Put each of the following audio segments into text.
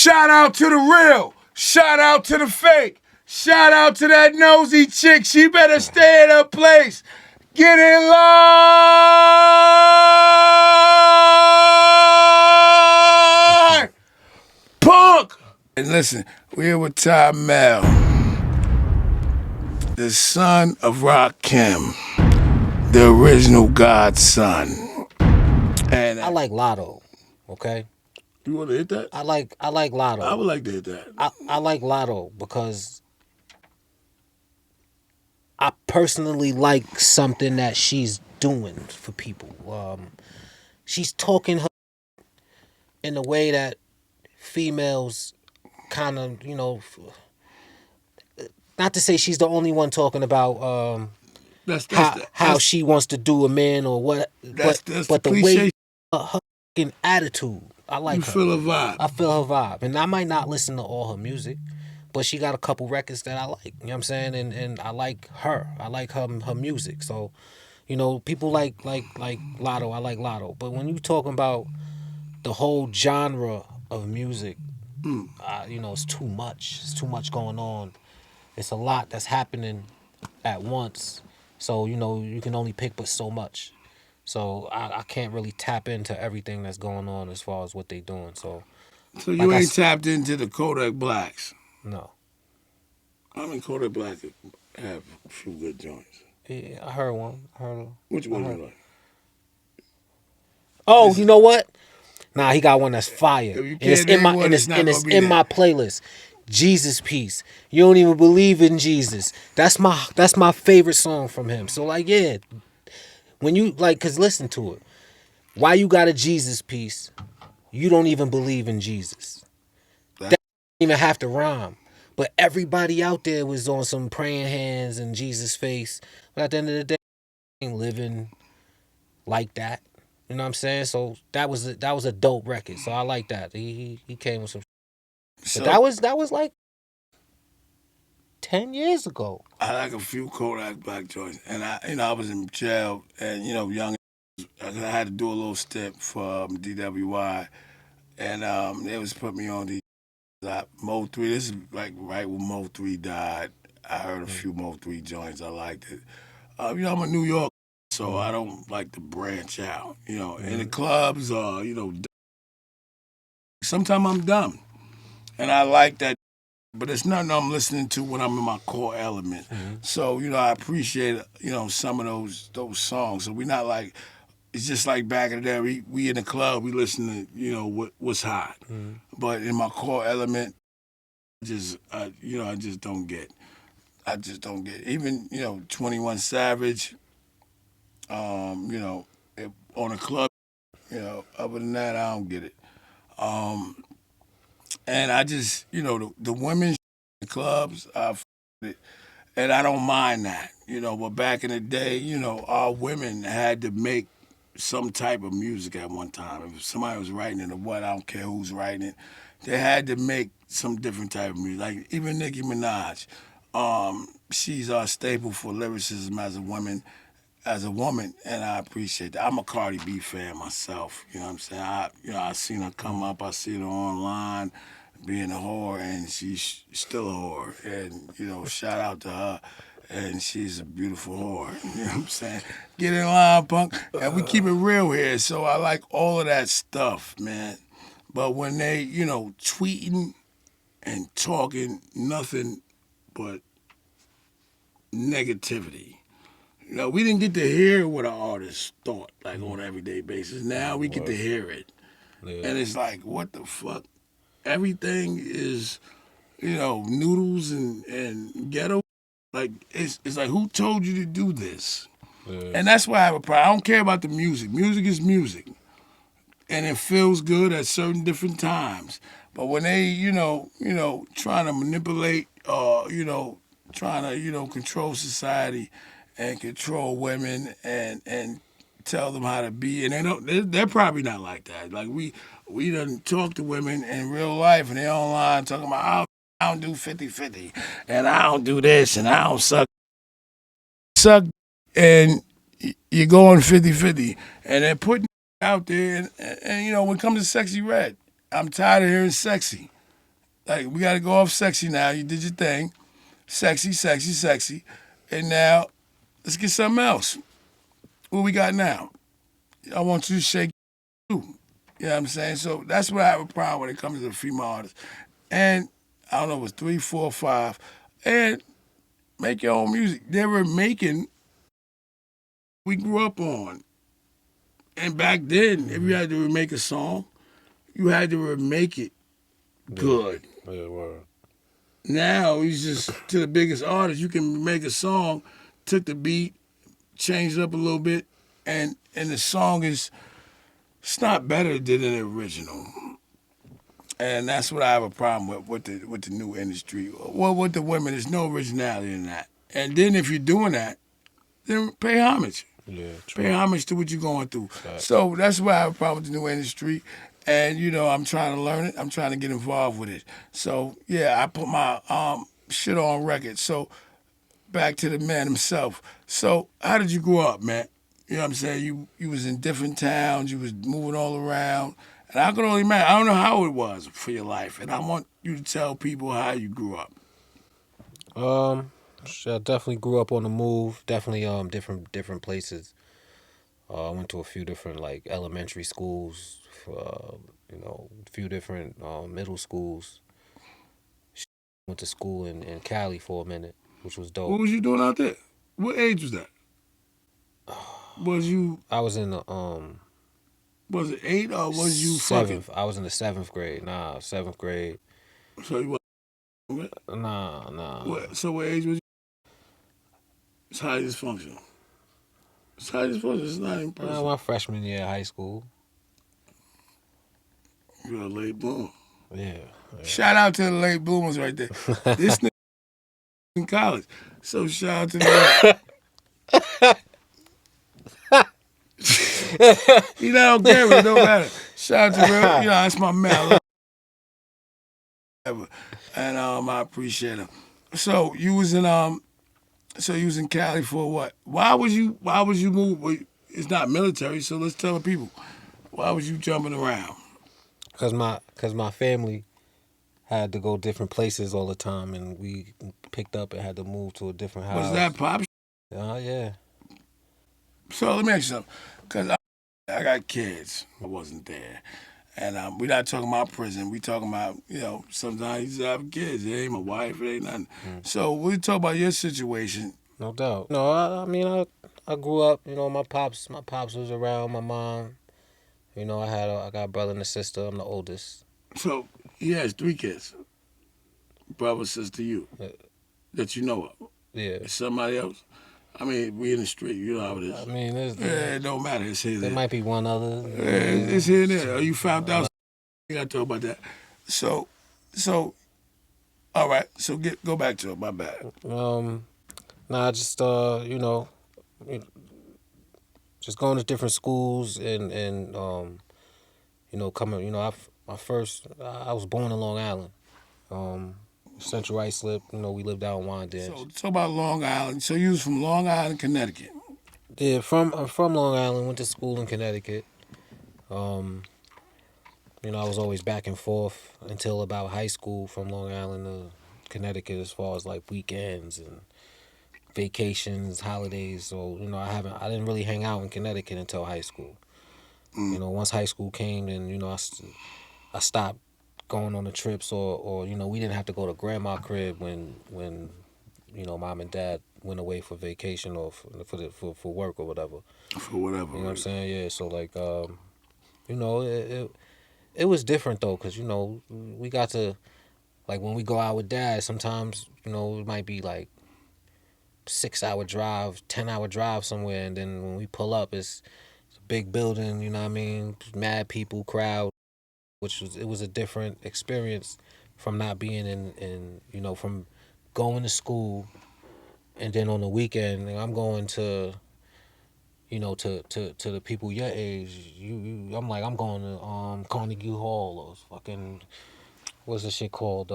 Shout out to the real. Shout out to the fake. Shout out to that nosy chick. She better stay in her place. Get in line. Punk. And listen, we're here with Tahmell, the son of Rakim, the original godson. And I like Lotto, okay? You want to hit that? I like Lotto. I would like to hit that. I like Lotto because I personally like something that she's doing for people. She's talking her in a way that females kind of, not to say she's the only one talking about how she wants to do a man or what, but the way her attitude, I like her. You feel her vibe. I feel her vibe, and I might not listen to all her music, but she got a couple records that I like. You know what I'm saying? And I like her. I like her music. So, people like Lotto. I like Lotto. But when you talking about the whole genre of music, it's too much. It's too much going on. It's a lot that's happening at once. So, you can only pick but so much. So I can't really tap into everything that's going on as far as what they doing. So you ain't tapped into the Kodak Blacks? No. I mean, Kodak Black have a few good joints. Yeah, I heard one. Which one you like? Oh, you know what? Nah, he got one that's fire. And it's in my my playlist. Jesus Piece. You don't even believe in Jesus. That's my favorite song from him. So yeah. When you cause listen to it. Why you got a Jesus piece? You don't even believe in Jesus. That don't even have to rhyme. But everybody out there was on some praying hands and Jesus face. But at the end of the day, ain't living like that. You know what I'm saying? So that was a dope record. So I like that. He came with some. But that was like 10 years ago. I like a few Kodak Black joints, and I was in jail, and young. I had to do a little stint for DWI, and they was put me on the Mo 3. This is like right when Mo 3 died. I heard a few Mo 3 joints. I liked it. I'm a New York, so I don't like to branch out. In the clubs, sometimes I'm dumb, and I like that. But it's nothing I'm listening to when I'm in my core element. So, I appreciate, some of those songs. So we're not like, it's just like back in the day, we in the club, we listen to, what's hot. But in my core element, I just don't get. I just don't get. Even, 21 Savage, on a club, other than that, I don't get it. And I just, the women clubs, and I don't mind that, but back in the day, our women had to make some type of music at one time. If somebody was writing it or what, I don't care who's writing it, they had to make some different type of music. Like even Nicki Minaj, she's our staple for lyricism as a woman, and I appreciate that. I'm a Cardi B fan myself, you know what I'm saying? I seen her come up, I seen her online, being a whore, and she's still a whore. And, shout out to her. And she's a beautiful whore. You know what I'm saying? Get in line, punk. And we keep it real here. So I like all of that stuff, man. But when they, tweeting and talking nothing but negativity. We didn't get to hear what our artists thought, like on an everyday basis. Now we get to hear it. Yeah. And it's like, what the fuck? Everything is, noodles and ghetto. Like, it's like, who told you to do this? Yeah. And that's why I have a problem. I don't care about the music. Music is music. And it feels good at certain different times. But when they, trying to manipulate, trying to, control society and control women and tell them how to be, and they're probably not like that. Like we done talk to women in real life, and they're online talking about I don't do 50-50, and I don't do this, and I don't suck, and you're going 50-50, and they're putting out there, and when it comes to Sexy Red, I'm tired of hearing sexy. Like we got to go off sexy now. You did your thing, sexy, sexy, sexy, and now let's get something else. What we got now? I want you to shake too. You know what I'm saying? So that's what I have a problem when it comes to the female artists. And I don't know, it was 3, 4, 5, and make your own music. They were making we grew up on. And back then, if you had to remake a song, you had to remake it good. Yeah, word. Now he's just to the biggest artist. You can make a song, took the beat, changed it up a little bit, and the song is it's not better than the original. And that's what I have a problem with the new industry. Well, with the women, there's no originality in that. And then if you're doing that, then pay homage. Yeah, true. Pay homage to what you're going through. Right. So that's why I have a problem with the new industry. And, I'm trying to learn it. I'm trying to get involved with it. So, yeah, I put my shit on record. So, back to the man himself. So, how did you grow up, man? You know what I'm saying? You was in different towns. You was moving all around. And I can only imagine. I don't know how it was for your life. And I want you to tell people how you grew up. I definitely grew up on the move. Definitely different places. I went to a few different like elementary schools, a few different middle schools. Went to school in Cali for a minute, which was dope. What was you doing out there? What age was that? Was you? I was in the Was it 8 or was you seventh? fucking? I was in the 7th grade. Nah, 7th grade. So you was? Nah. So what age was you? It's highly dysfunctional. It's highly dysfunctional. It's not in person. My freshman year of high school. You're a late bloomer. Yeah. Shout out to the late bloomers right there. This nigga in college. So shout out to them. You know, I don't care. It don't matter. Shout out to real. That's my man. And I appreciate him. So you was in Cali for what? Why was you move? Well, it's not military, so let's tell the people. Why was you jumping around? Cause my family had to go different places all the time, and we picked up and had to move to a different house. Was that pop? Yeah. So let me ask you something. Cause I got kids. I wasn't there. And we're not talking about prison. We talking about, sometimes you have kids. It ain't my wife. It ain't nothing. So we talk about your situation. No doubt. No, I mean, I grew up. My pops was around. My mom. I got a brother and a sister. I'm the oldest. So he has 3 kids. Brother, sister, you. That you know of. Yeah. Somebody else. I mean, we in the street. You know how it is. I mean, it don't matter. It's here. There might be one other. It's here and there. You found out. You got to talk about that. So, all right. So go back to it. My bad. Just just going to different schools and coming. I was born in Long Island. Central Islip. We lived out in Wyandanch. So talk about Long Island. So you was from Long Island, Connecticut. Yeah, I'm from Long Island. Went to school in Connecticut. I was always back and forth until about high school from Long Island to Connecticut, as far as like weekends and vacations, holidays. So I didn't really hang out in Connecticut until high school. Once high school came, then I stopped going on the trips, or we didn't have to go to grandma's crib when mom and dad went away for vacation or for work or whatever. For whatever. You know what I'm saying? Yeah. So like it was different though, because we got to, like, when we go out with dad, sometimes it might be like 6-hour drive, 10-hour drive somewhere, and then when we pull up, it's a big building. You know what I mean? Mad people, crowd. It was a different experience from not being in from going to school, and then on the weekend I'm going to to the people your age. I'm like, I'm going to Carnegie Hall or fucking, what's the shit called?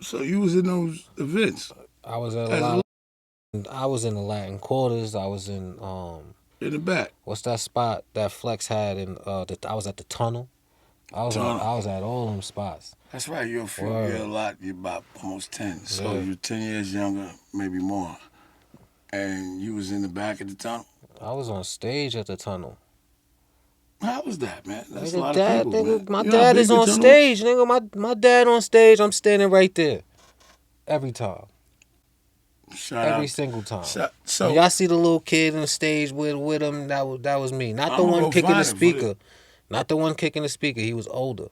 So you was in those events? I was at a lot. I was in the Latin Quarters. I was in the back. What's that spot that Flex had in I was at the Tunnel. I was at all them spots. That's right. You're a lot. You're about almost 10. So you're 10 years younger, maybe more. And you was in the back of the tunnel. I was on stage at the tunnel. How was that, man? That's Nigga, a lot of people, nigga, man. my dad is on stage, nigga. My dad on stage. I'm standing right there every time. Every single time. So when y'all see the little kid on stage with him, that was me. Not the one kicking the speaker. Not the one kicking the speaker. He was older.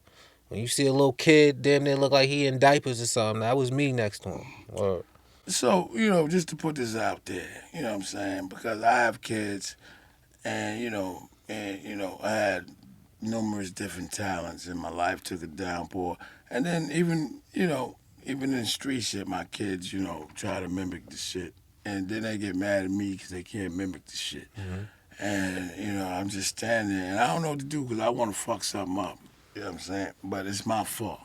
When you see a little kid, damn near look like he in diapers or something, that was me next to him. Or, so, just to put this out there, you know what I'm saying? Because I have kids and I had numerous different talents in my life, took a downpour. And then even in the street shit, my kids, try to mimic the shit. And then they get mad at me because they can't mimic the shit. Mm-hmm. And, I'm just standing there. And I don't know what to do because I want to fuck something up. You know what I'm saying? But it's my fault.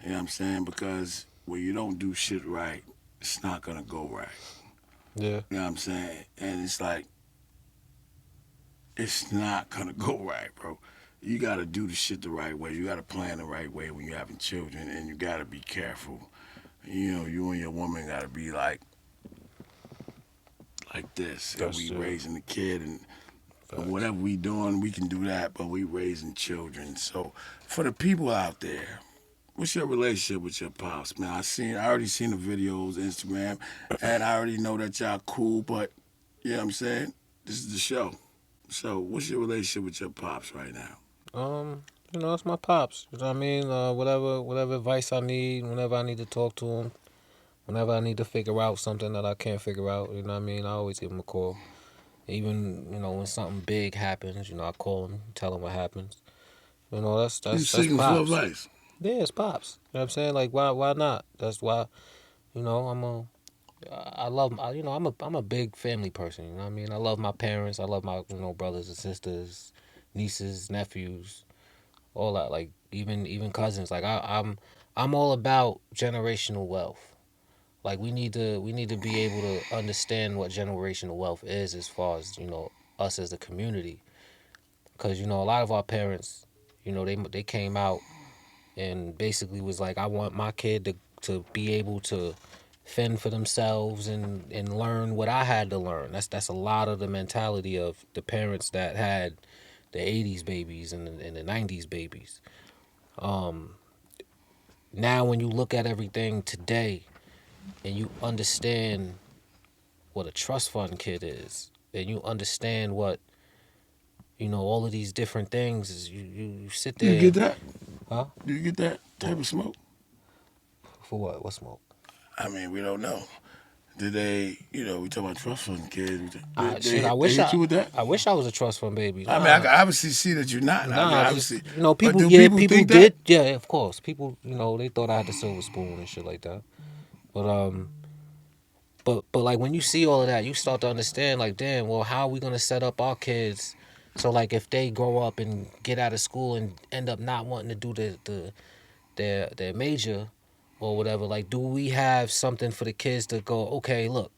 You know what I'm saying? Because when you don't do shit right, it's not going to go right. Yeah. You know what I'm saying? And it's like, it's not going to go right, bro. You got to do the shit the right way. You got to plan the right way when you're having children, and you got to be careful. You and your woman got to be like this. And we raising the kid, and whatever we doing, we can do that, but we raising children. So for the people out there, what's your relationship with your pops, man? I already seen the videos, Instagram, and I already know that y'all cool, but you know what I'm saying? This is the show. So what's your relationship with your pops right now? It's my pops. You know what I mean? Whatever advice I need, whenever I need to talk to him, whenever I need to figure out something that I can't figure out, you know what I mean? I always give him a call. Even, when something big happens, I call him, tell him what happens. That's you seeking for advice? Yeah, it's pops. You know what I'm saying? Like, why not? That's why, I'm a big family person. You know what I mean? I love my parents. I love my brothers and sisters, nieces, nephews, all that. Like even cousins. Like I'm all about generational wealth. Like we need to be able to understand what generational wealth is as far as us as a community. Because a lot of our parents, they came out and basically was like, I want my kid to be able to fend for themselves and learn what I had to learn. That's a lot of the mentality of the parents that had the 80s babies and the 90s babies. Now when you look at everything today and you understand what a trust fund kid is, and you understand what all of these different things is, you sit there. Do you get that? Huh? Do you get that type of smoke? For what? What smoke? I mean, we don't know. Did they, we talk about trust fund kids. I wish I was a trust fund baby. I mean, I can obviously see that you're not. Obviously, people people did. Yeah, of course. People, they thought I had the silver spoon and shit like that. But like when you see all of that, you start to understand, like, damn, well, how are we gonna set up our kids so like if they grow up and get out of school and end up not wanting to do their major or whatever, like, do we have something for the kids to go, okay, look,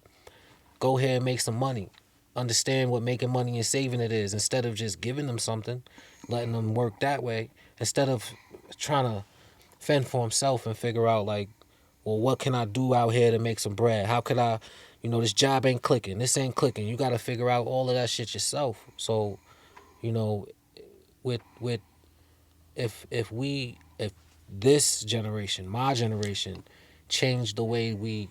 go ahead and make some money, understand what making money and saving it is, instead of just giving them something, letting them work that way, instead of trying to fend for himself and figure out, like, well, what can I do out here to make some bread? How could I, this job ain't clicking, this ain't clicking. You got to figure out all of that shit yourself. So, with if this generation, my generation, changed the way we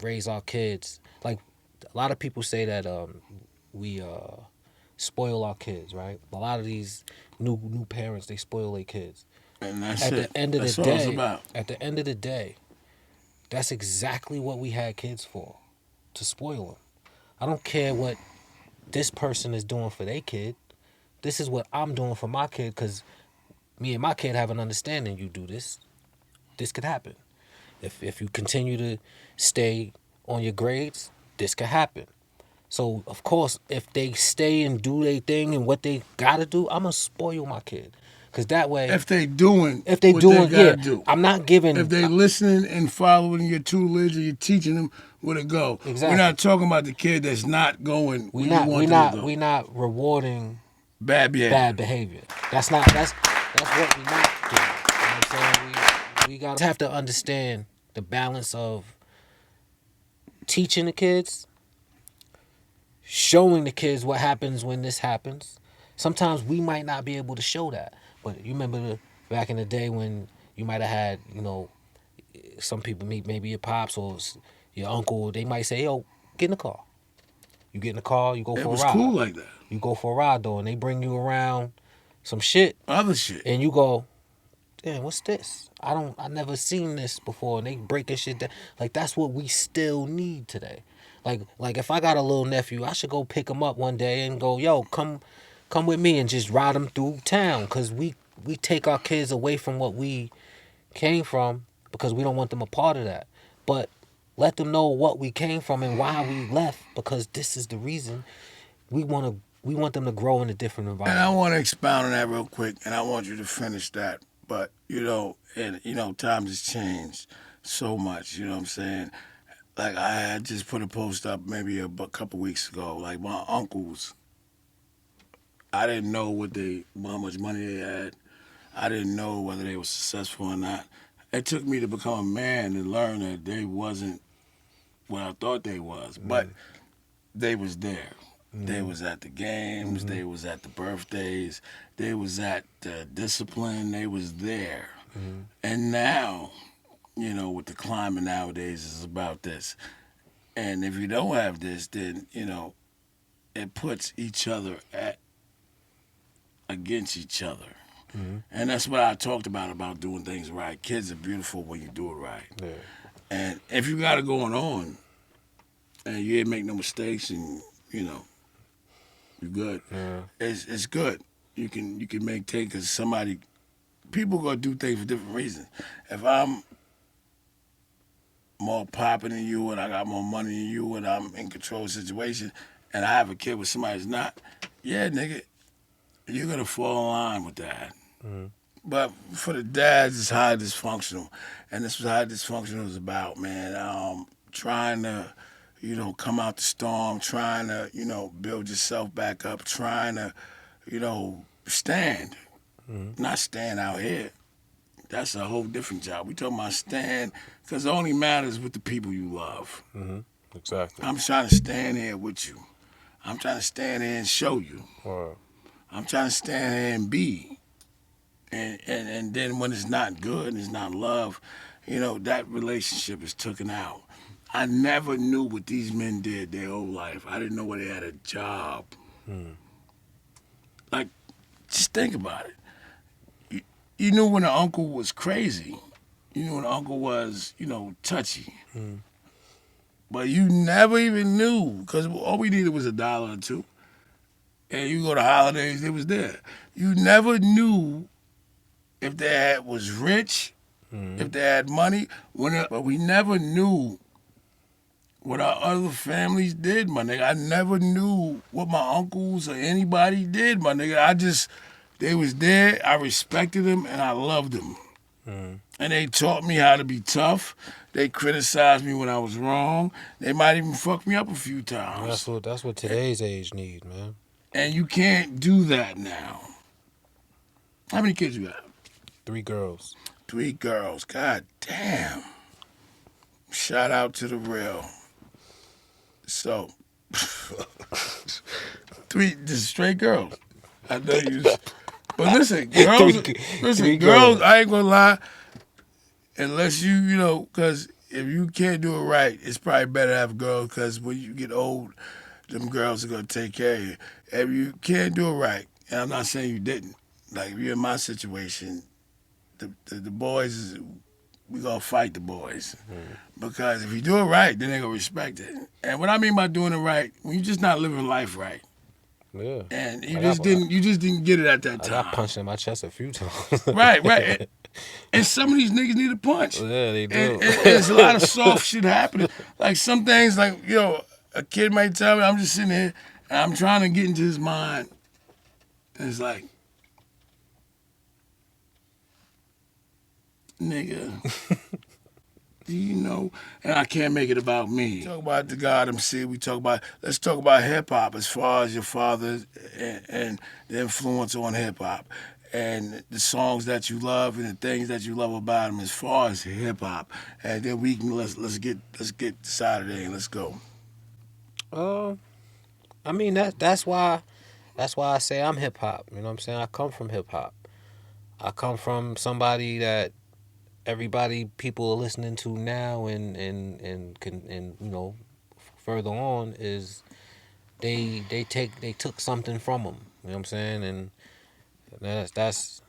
raise our kids. Like a lot of people say that we spoil our kids, right? A lot of these new parents, they spoil their kids. And that's at it. The end of that's the all day, it's about. At the end of the day, that's exactly what we had kids for, to spoil them. I don't care what this person is doing for their kid. This is what I'm doing for my kid, because me and my kid have an understanding. You do this, this could happen. If you continue to stay on your grades, this could happen. So, of course, if they stay and do their thing and what they got to do, I'm going to spoil my kid. Because that way... If they doing what they gotta do. I'm not giving... If they listening and following your tutelage, or you're teaching them where to go. Exactly. We're not talking about the kid that's not going where you want them to go. We're not rewarding bad behavior. That's not... That's what we not doing. You know what I'm saying? We gotta have to understand the balance of teaching the kids, showing the kids what happens when this happens. Sometimes we might not be able to show that, but you remember back in the day when you might have had, some people meet maybe your pops or your uncle. They might say, "Yo, get in the car." You get in the car, you go It for a was ride. cool like that. You go for a ride though, and they bring you around some shit, Other shit. and you go, "Damn, what's this? I never seen this before." And they breaking shit down. Like that's what we still need today. Like if I got a little nephew, I should go pick him up one day and go, "Yo, come with me and just ride him through town," cause we take our kids away from what we came from because we don't want them a part of that. But let them know what we came from and why we left, because this is the reason we want them to grow in a different environment. And I want to expound on that real quick, and I want you to finish that. But times has changed so much. You know what I'm saying? Like I had just put a post up maybe a couple weeks ago. Like my uncles, I didn't know how much money they had. I didn't know whether they were successful or not. It took me to become a man and learn that they wasn't what I thought they was, but they was there. They was at the games. They was at the birthdays. They was at the discipline. They was there. And now, with the climate nowadays, is about this. And if you don't have this, then it puts each other against each other. And that's what I talked about doing things right. Kids are beautiful when you do it right. Yeah. And if you got it going on, and you ain't make no mistakes, and you're good. Yeah. It's good. You can make take because people gonna do things for different reasons. If I'm more popping than you, and I got more money than you, and I'm in control of the situation, and I have a kid with somebody that's not, yeah, nigga, you're gonna fall in line with that. But for the dads, it's highly dysfunctional, and this was highly dysfunctional is about, man. Trying to, come out the storm, trying to, build yourself back up, trying to, stand, not stand out here. That's a whole different job. We talking about stand because it only matters with the people you love. Exactly. I'm trying to stand here with you. I'm trying to stand here and show you. Wow. I'm trying to stand here and be. And then when it's not good and it's not love, that relationship is taken out. I never knew what these men did their whole life. I didn't know where they had a job. Like, just think about it. You knew when an uncle was crazy. You knew when an uncle was, touchy. But you never even knew, because all we needed was $1 or $2. And you go to holidays, it was there. You never knew if they was rich, if they had money. But we never knew what our other families did, my nigga. I never knew what my uncles or anybody did, my nigga. They was there, I respected them, and I loved them. And they taught me how to be tough. They criticized me when I was wrong. They might even fuck me up a few times. That's what today's age need, man. And you can't do that now. How many kids you got? 3 girls. 3 girls. God damn. Shout out to the real. So, 3 just straight girls. I know you. But listen, girls, I ain't gonna lie. Unless because if you can't do it right, it's probably better to have girls, because when you get old, them girls are gonna take care of you. If you can't do it right, and I'm not saying you didn't, like if you're in my situation, the boys, we gonna fight the boys. Because if you do it right, then they gonna respect it. And what I mean by doing it right, when you're just not living life right. Yeah. And you just didn't get it at that time. I got punched in my chest a few times. Right. And some of these niggas need a punch. Yeah, they do. And there's a lot of soft shit happening. Like some things, like, a kid might tell me, I'm just sitting here, and I'm trying to get into his mind. And it's like, nigga, do you know? And I can't make it about me. Talk about the God MC. Let's talk about hip hop as far as your father and the influence on hip hop. and the songs that you love and the things that you love about them as far as hip hop, and then we can let's get Saturday and let's go. Uh, I mean that's why I say I'm hip hop. You know what I'm saying? I come from hip hop. I come from somebody that people are listening to now and further on is they took something from them. You know what I'm saying? And that's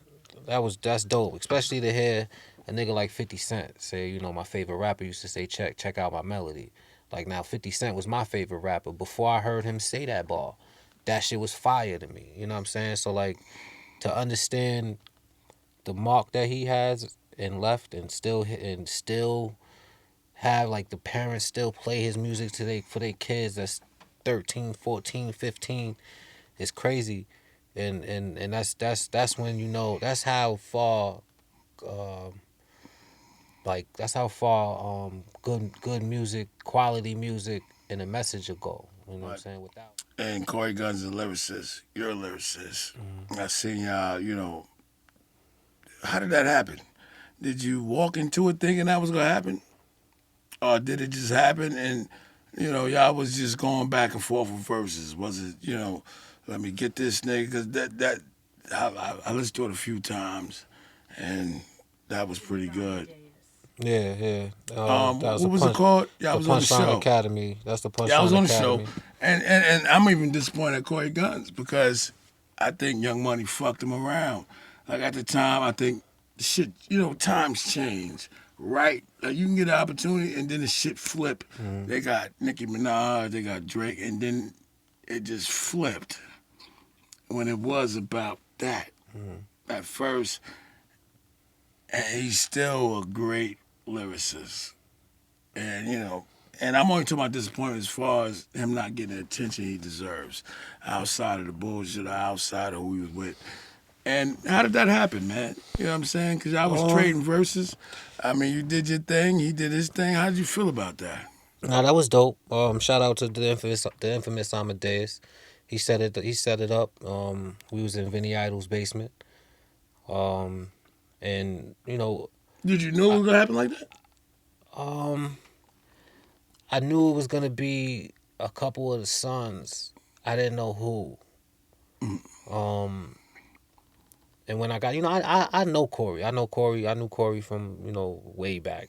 dope, especially to hear a nigga like 50 Cent say, my favorite rapper used to say, check out my melody. Like now 50 Cent was my favorite rapper before I heard him say that bar. That shit was fire to me. You know what I'm saying? So like to understand the mark that he has and left and still have like the parents still play his music for their kids that's 13, 14, 15 is crazy. And that's when that's how far good music, quality music and a message will go. You know what I'm But saying? Without and Corey Guns is a lyricist. You're a lyricist. mm-hmm. I seen y'all. How did that happen? Did you walk into it thinking that was gonna happen, or did it just happen and y'all was just going back and forth with verses? Was it let me get this nigga because that I listened to it a few times and that was pretty good. Yeah. That was What was it called? Y'all the was on the Punchline show. Academy. That's the Yeah, I was Punchline on the show, Academy. and I'm even disappointed at Corey Guns because I think Young Money fucked him around. Like at the time, I think shit, times change, right? Like you can get an opportunity and then the shit flip. Mm-hmm. They got Nicki Minaj, they got Drake, and then it just flipped when it was about that Mm-hmm. at first. And he's still a great lyricist, and and I'm only talking about disappointment as far as him not getting the attention he deserves outside of the bullshit, or outside of who he was with. And how did that happen, man? You know what I'm saying? Because I was trading verses. I mean, you did your thing, he did his thing. How did you feel about that? Nah, that was dope. Shout out to the infamous Amadeus. He set it up. We was in Vinny Idol's basement. Um, and Did you know it I, was gonna happen like that? um, I knew it was gonna be a couple of the sons. I didn't know who. Um, and when I got, I know Corey. I know Corey. I knew Corey from way back.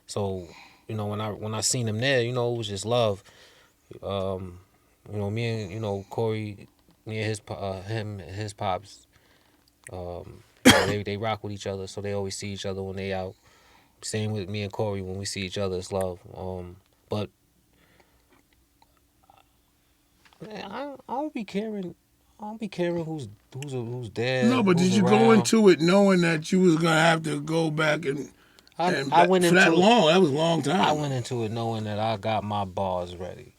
So when I seen him there, it was just love. Um, me and Corey, me and him and his pops. They rock with each other, so they always see each other when they out. Same with me and Corey when we see each other, it's love. But man, I don't be caring. I don't be caring who's No, dead, but who's did you go around. into it knowing that you was gonna have to go back and I went for that into it. long? That was a long I time. went into it knowing that I got my bars ready.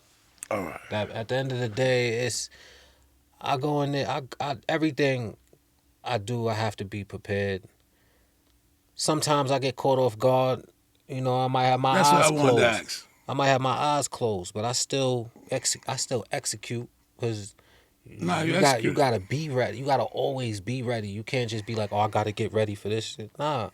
All right. That at the end of the day, I go in there. Everything I do, I have to be prepared. Sometimes I get caught off guard. I might have my That's what I eyes wanted to closed. ask. I might have my eyes closed, but I still execute because Nah, you you executed. gotta be ready. You gotta always be ready. You can't just be like, oh, I gotta get ready for this shit. Nah,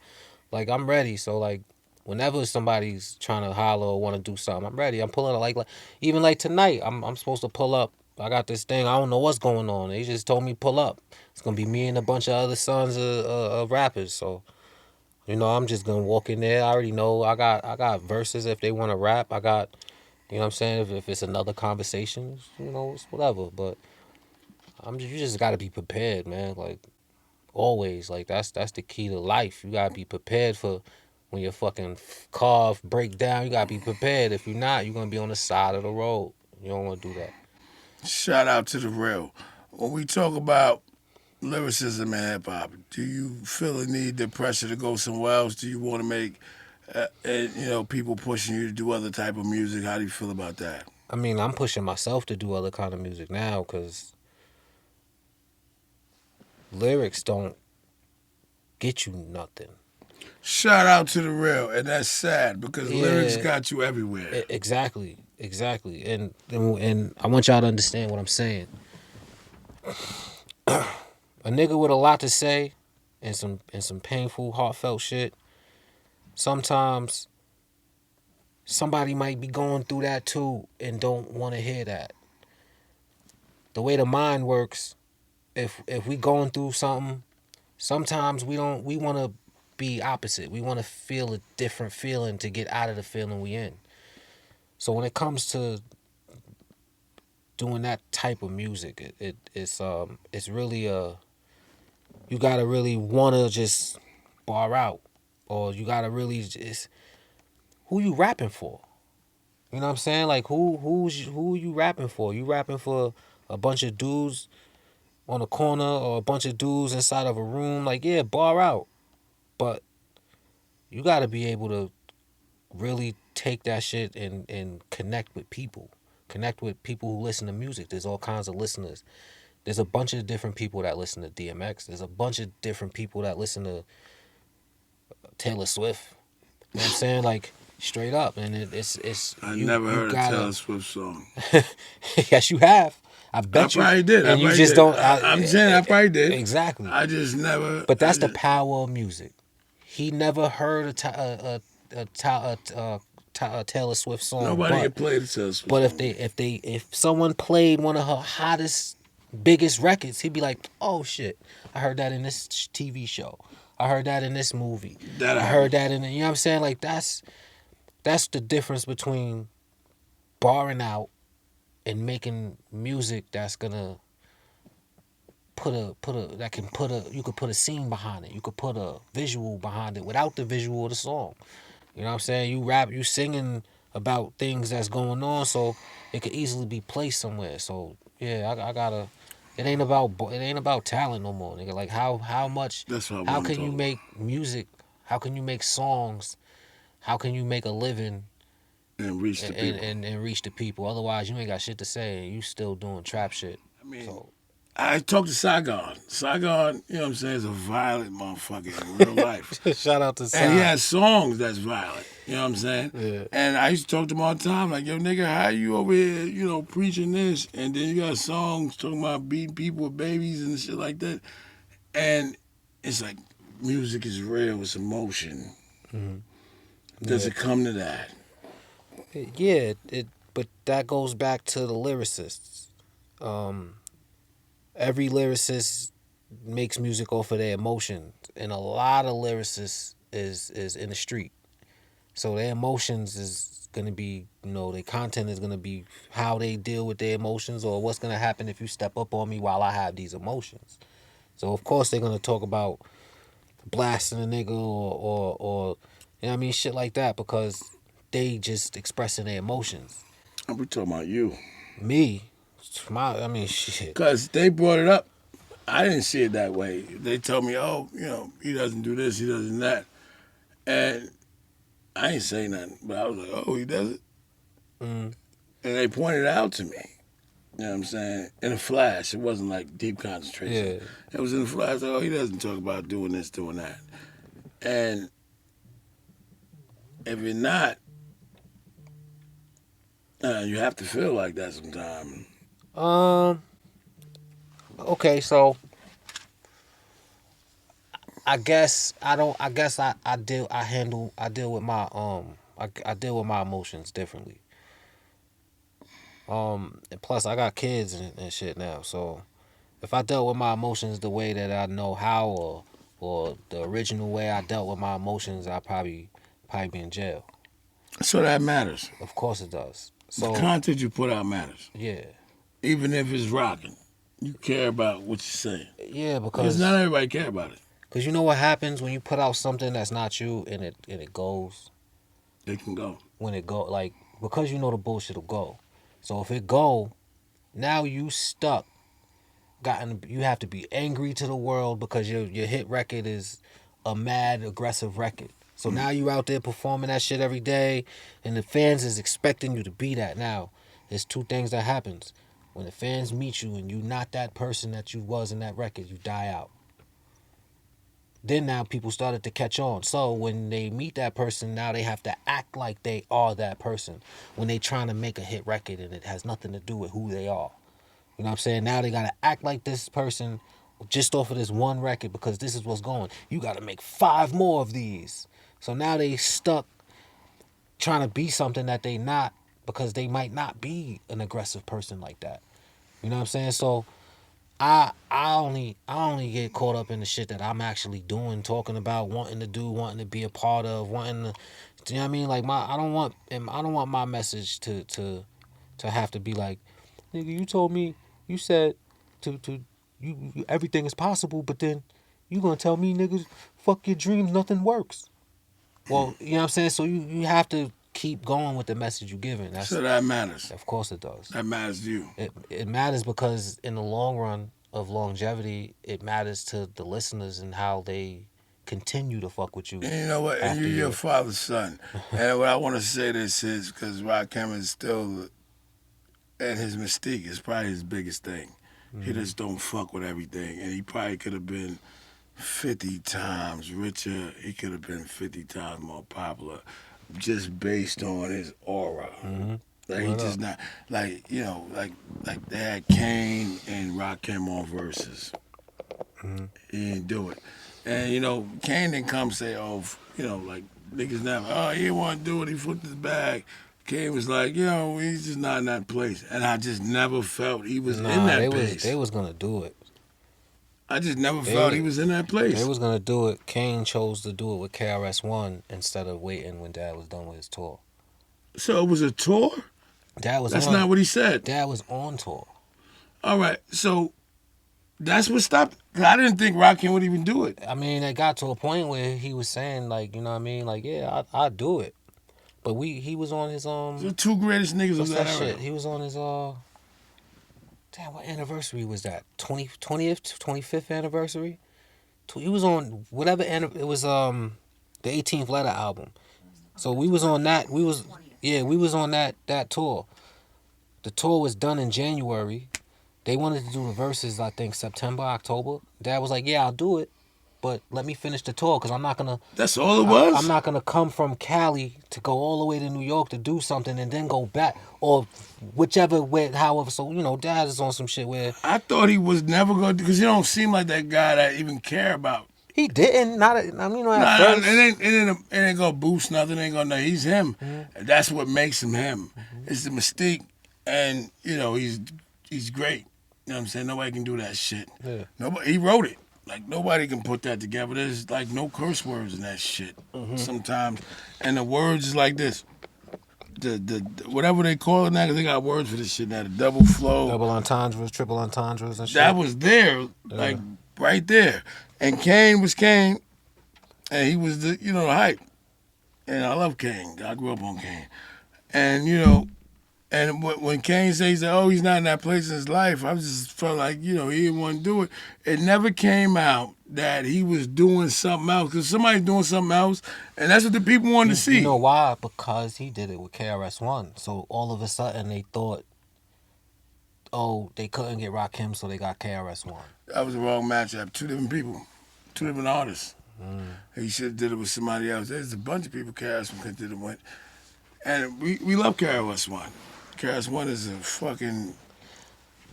like I'm ready. So like, whenever somebody's trying to holler or want to do something, I'm ready. I'm pulling up like even like tonight. I'm supposed to pull up. I got this thing. I don't know what's going on. They just told me pull up. It's gonna be me and a bunch of other sons of rappers. So I'm just gonna walk in there. I already know I got verses if they want to rap. I got what I'm saying. If it's another conversation, it's whatever. But you just gotta be prepared, man. Like always, like that's the key to life. You gotta be prepared for when your fucking car break down. You gotta be prepared. If you're not, you're gonna be on the side of the road. You don't want to do that. Shout out to the real. When we talk about lyricism and hip hop, do you feel the need, the pressure to go somewhere else? Do you want to make, people pushing you to do other type of music? How do you feel about that? I mean, I'm pushing myself to do other kind of music now because lyrics don't get you nothing. Shout out to the real, and that's sad because lyrics Yeah, got you everywhere. exactly, and I want y'all to understand what I'm saying. A nigga with a lot to say and some painful, heartfelt shit, sometimes somebody might be going through that too and don't want to hear that. The way the mind works, if we going through something, sometimes we want to be opposite. We want to feel a different feeling to get out of the feeling we in. So when it comes to doing that type of music, it's really you gotta really wanna just bar out, or you gotta really just who you rapping for. You know what I'm saying? Like who you rapping for? You rapping for a bunch of dudes on a corner or a bunch of dudes inside of a room? Like, yeah, bar out, but you gotta be able to really take that shit and connect with people. Connect with people who listen to music. There's all kinds of listeners. There's a bunch of different people that listen to DMX. There's a bunch of different people that listen to Taylor Swift. You know what I'm saying? Like, straight up. And it's I you never you heard gotta, a Taylor Swift song. yes, you have. I I bet you. probably did. And you just don't. I'm saying I probably did. Exactly. I just never. But that's the power of music. He never heard a Taylor Swift song. Nobody can play the Taylor Swift But song. if someone played one of her hottest, biggest records, he'd be like, "Oh shit, I heard that in this TV show. I heard that in this movie. I heard that in." You know what I'm saying? Like that's the difference between barring out and making music that's gonna you could put a scene behind it. You could put a visual behind it without the visual of the song. You know what I'm saying? You singing about things that's going on, so it could easily be placed somewhere. So yeah, I gotta. It ain't about talent no more, nigga. Like how much? That's what How I'm can you talking make music? How can you make songs? How can you make a living and reach the people. and reach the people? Otherwise, you ain't got shit to say, and you still doing trap shit. I mean, So I talked to Saigon. Saigon, you know what I'm saying, is a violent motherfucker in real life. shout out to And he Sai. has songs that's violent. You know what I'm saying? Yeah. And I used to talk to him all the time, like, yo, nigga, how you over here, preaching this? And then you got songs talking about beating people with babies and shit like that. And it's like, music is real, it's emotion. Mm-hmm. Does it come to that? Yeah, but that goes back to the lyricists. Every lyricist makes music off of their emotions, and a lot of lyricists is in the street. So their emotions is gonna be, their content is gonna be how they deal with their emotions, or what's gonna happen if you step up on me while I have these emotions. So of course they're gonna talk about blasting a nigga or you know what I mean, shit like that, because they just expressing their emotions. We talking about you. Me, shit. Because they brought it up. I didn't see it that way. They told me, oh, he doesn't do this, he doesn't that. And I ain't say nothing, but I was like, oh, he does it? Mm. And they pointed it out to me. You know what I'm saying? In a flash. It wasn't like deep concentration. Yeah. It was in a flash. Oh, he doesn't talk about doing this, doing that. And if you're not, you have to feel like that sometimes. Okay, so I guess I don't. I guess I deal. I deal with my I deal with my emotions differently. And plus I got kids and shit now, so if I dealt with my emotions the way that I know how, or the original way I dealt with my emotions, I'd probably be in jail. So that matters. Of course it does. So the content you put out matters. Yeah. Even if it's rocking, you care about what you're saying. Yeah, because not everybody care about it. Because you know what happens when you put out something that's not you and it goes. It can go. When it go, like, because you know the bullshit will go. So if it go, now you stuck. You have to be angry to the world because your hit record is a mad aggressive record. So now you out there performing that shit every day, and the fans is expecting you to be that. Now, there's two things that happens. When the fans meet you and you not that person that you was in that record, you die out. Then now people started to catch on. So when they meet that person, now they have to act like they are that person when they trying to make a hit record and it has nothing to do with who they are. You know what I'm saying? Now they got to act like this person just off of this one record because this is what's going. You got to make 5 more of these. So now they stuck trying to be something that they not because they might not be an aggressive person like that. You know what I'm saying? So I only get caught up in the shit that I'm actually doing, talking about, wanting to do, wanting to be a part of, wanting to. You know what I mean? Like I don't want my message to have to be like, nigga, you told me, you said to you everything is possible, but then you gonna tell me, niggas, fuck your dreams, nothing works. Well, you know what I'm saying? So you have to keep going with the message you're giving. So that matters. Of course it does. That matters to you. It matters because in the long run of longevity, it matters to the listeners and how they continue to fuck with you. And you know what? And you're your father's son. And what I want to say this is because Rakim is still, and his mystique is probably his biggest thing. Mm-hmm. He just don't fuck with everything. And he probably could have been 50 times richer. He could have been 50 times more popular just based on his aura. Mm-hmm. Like he just not like like they had Kane and Rakim on Verzuz. Mm-hmm. He didn't do it, and Kane didn't come say, like niggas never. Oh, he didn't want to do it. He flipped his bag. Kane was like, he's just not in that place, and I just never felt he was in that place. They was gonna do it. I just never felt he was in that place. They was gonna do it. Kane chose to do it with KRS-One instead of waiting when Dad was done with his tour. So it was a tour? That's not what he said. Dad was on tour. All right, so that's what stopped. I didn't think Rakim would even do it. I mean, it got to a point where he was saying, like, you know what I mean? Like, yeah, I'd do it. But he was on his The 2 greatest niggas of that era. Shit? He was on his damn, what anniversary was that? 20th, 25th anniversary? He was on whatever it was the 18th Letter album. So we was on that. We was on that tour. The tour was done in January. They wanted to do the verses, I think, September, October. Dad was like, yeah, I'll do it, but let me finish the tour because I'm not going to... That's all it was? I'm not going to come from Cali to go all the way to New York to do something and then go back or whichever way, however. So, Dad is on some shit where... I thought he was never going to... Because he don't seem like that guy that even care about... He didn't. At first. It ain't going to boost nothing. It ain't going to... He's him. Mm-hmm. That's what makes him him. Mm-hmm. It's the mystique. And, he's great. You know what I'm saying? Nobody can do that shit. Yeah. Nobody. He wrote it. Like, nobody can put that together. There's, like, no curse words in that shit sometimes. And the words is like this. The whatever they call it now, because they got words for this shit now. The double flow. Double entendres, triple entendres and shit. That was there, like, right there. And Kane was Kane. And he was the hype. And I love Kane. I grew up on Kane. And, and when Kane says that, he's not in that place in his life, I just felt like, he didn't want to do it. It never came out that he was doing something else, because somebody's doing something else, and that's what the people wanted to see. You know why? Because he did it with KRS-One. So all of a sudden they thought, they couldn't get Rakim, so they got KRS-One. That was the wrong matchup. 2 different people, 2 different artists. He should have did it with somebody else. There's a bunch of people KRS-One could have did it with. And we love KRS-One. KRS-One is a fucking...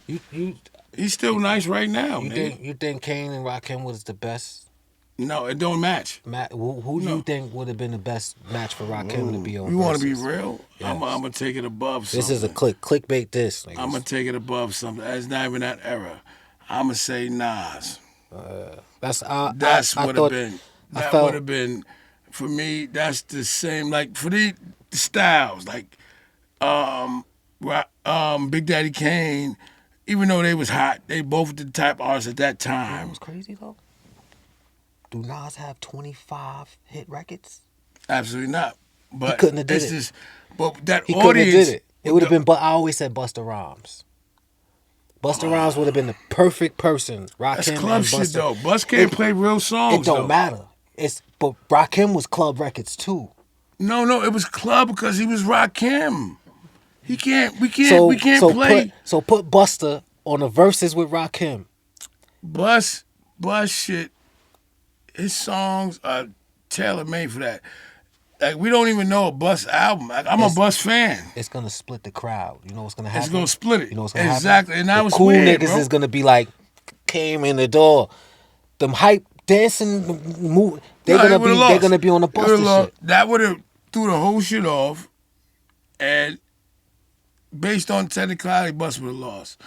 He's still nice right now, man. You think Kane and Rakim was the best? No, it don't match. Who do you think would have been the best match for Rakim to be on? You want to be real? Yes. I'm going to take it above something. This is a clickbait this. I'm going to take it above something. It's not even that era. I'm going to say Nas. That would have been, for me, that's the same, like, for the styles, like, Big Daddy Kane, even though they was hot, they both the type artists at that time. That was crazy though. Do Nas have 25 hit records? Absolutely not. But he couldn't have did it. But that he audience, couldn't have did it. It would have been. But I always said Busta Rhymes. Busta Rhymes would have been the perfect person. Rakim that's club shit though. Bus can't play real songs. It don't matter. But Rakim was club records too. No, it was club because he was Rakim. We can't play. Put Busta on the verses with Rakim. Bus shit. His songs are tailor made for that. Like, we don't even know a Bus album. Like, I'm a Bus fan. It's gonna split the crowd. You know what's gonna happen? It's gonna split it. You know what's gonna happen? Exactly. And that was cool weird, niggas bro. is gonna be like, came in the door. Them hype dancing move. They're gonna be on the Buster shit. That would have threw the whole shit off, and based on technicality, Buster would have lost.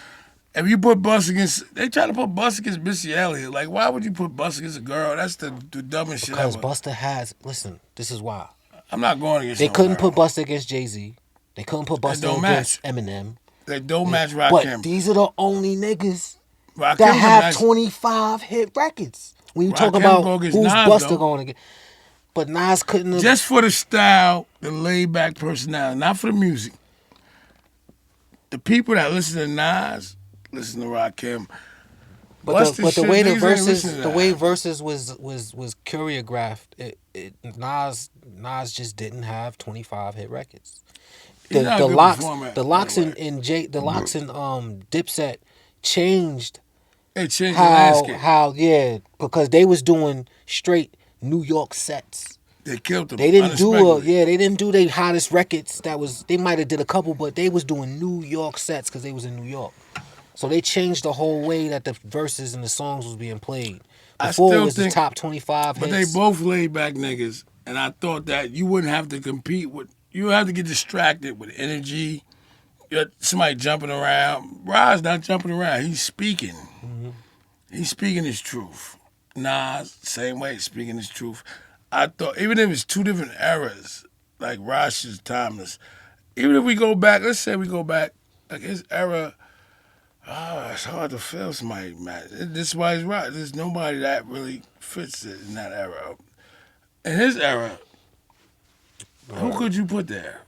If you put Buster against, they try to put Buster against Missy Elliott. Like, why would you put Buster against a girl? That's the dumbest shit ever. Because Buster has. Listen, this is why. I'm not going against. They couldn't put Buster against Jay-Z. They couldn't put Buster against Eminem. They don't match Rakim. But these are the only niggas that have 25 hit records. When you talk about who's Buster going to get. But Nas couldn't have. Just for the style, the laid back personality, not for the music. The people that listen to Nas listen to Rakim. But the way the Verzuz was choreographed, Nas just didn't have 25 hit records. The locks in Dipset changed. It changed the landscape. Because they was doing straight New York sets. They killed them. They didn't do their hottest records. They might have did a couple, but they was doing New York sets because they was in New York. So they changed the whole way that the verses and the songs was being played. Before it was the top 25 hits. But they both laid back niggas, and I thought that you wouldn't have to compete with. You have to get distracted with energy. Somebody jumping around. Rod's not jumping around. He's speaking. Mm-hmm. He's speaking his truth. Nas, same way, speaking his truth. I thought, even if it's two different eras, like Rod's is timeless. Even if we go back, let's say we go back, like his era, it's hard to feel somebody, man. This is why he's right. There's nobody that really fits it in that era. In his era, who could you put there?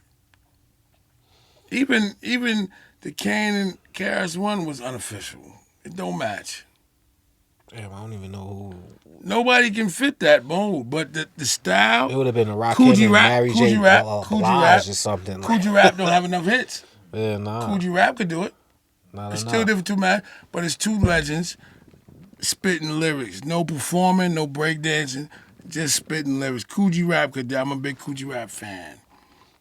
Even the Kane and Karis one was unofficial. It don't match. Damn, I don't even know who. Nobody can fit that mold, but the style. It would have been a Rakim and Mary J. Blige or something. Coogee Rap don't have enough hits. Yeah, nah. Coogee Rap could do it. It's still different, two man, but it's two legends spitting lyrics. No performing, no breakdancing, just spitting lyrics. Coogee Rap could do. I'm a big Coogee Rap fan.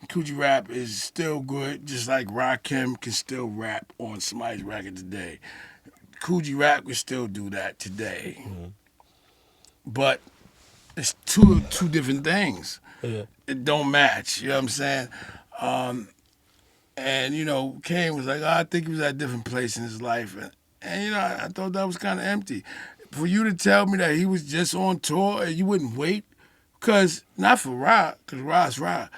Coogee Rap is still good, just like Rakim can still rap on somebody's record today. Coogee Rap can still do that today. Mm-hmm. But it's two different things. Yeah. It don't match, you know what I'm saying? And, Kane was like, I think he was at a different place in his life. And I thought that was kind of empty. For you to tell me that he was just on tour and you wouldn't wait, because not for Ra, because Ra's Ra,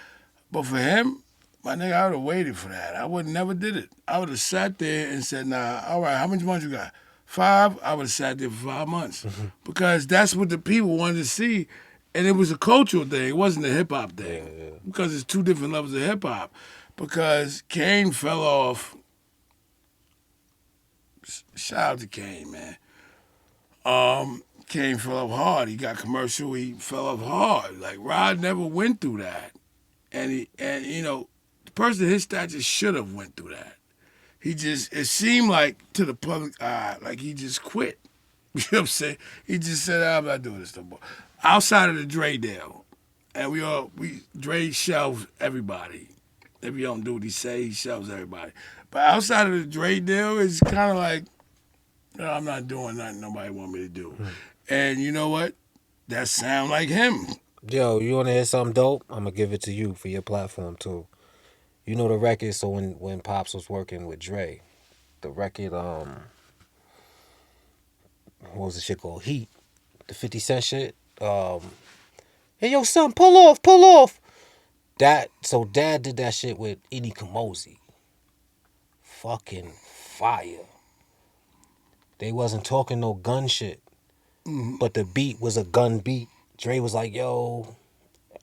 but for him, my nigga, I would have waited for that. I would never did it. I would have sat there and said, nah, all right, how many months you got? 5? I would have sat there for 5 months. Mm-hmm. Because that's what the people wanted to see. And it was a cultural thing. It wasn't a hip-hop thing. Yeah. Because it's two different levels of hip-hop. Because Kane fell off. Shout out to Kane, man. Kane fell off hard. He got commercial. He fell off hard. Like, Rod never went through that. And the person his stature should have went through that. It seemed like to the public eye, like he just quit. You know what I'm saying? He just said, I'm not doing this no more. Outside of the Dre deal, and Dre shelves everybody. If you don't do what he say, he shelves everybody. But outside of the Dre deal, it's kind of like, I'm not doing nothing nobody want me to do. And you know what? That sound like him. Yo, you want to hear something dope? I'm going to give it to you for your platform, too. You know the record, so when Pops was working with Dre, the record, what was the shit called? Heat. The 50 Cent shit. Hey, yo, son, pull off. So Dad did that shit with Edie Kamosi. Fucking fire. They wasn't talking no gun shit. Mm-hmm. But the beat was a gun beat. Dre was like, yo,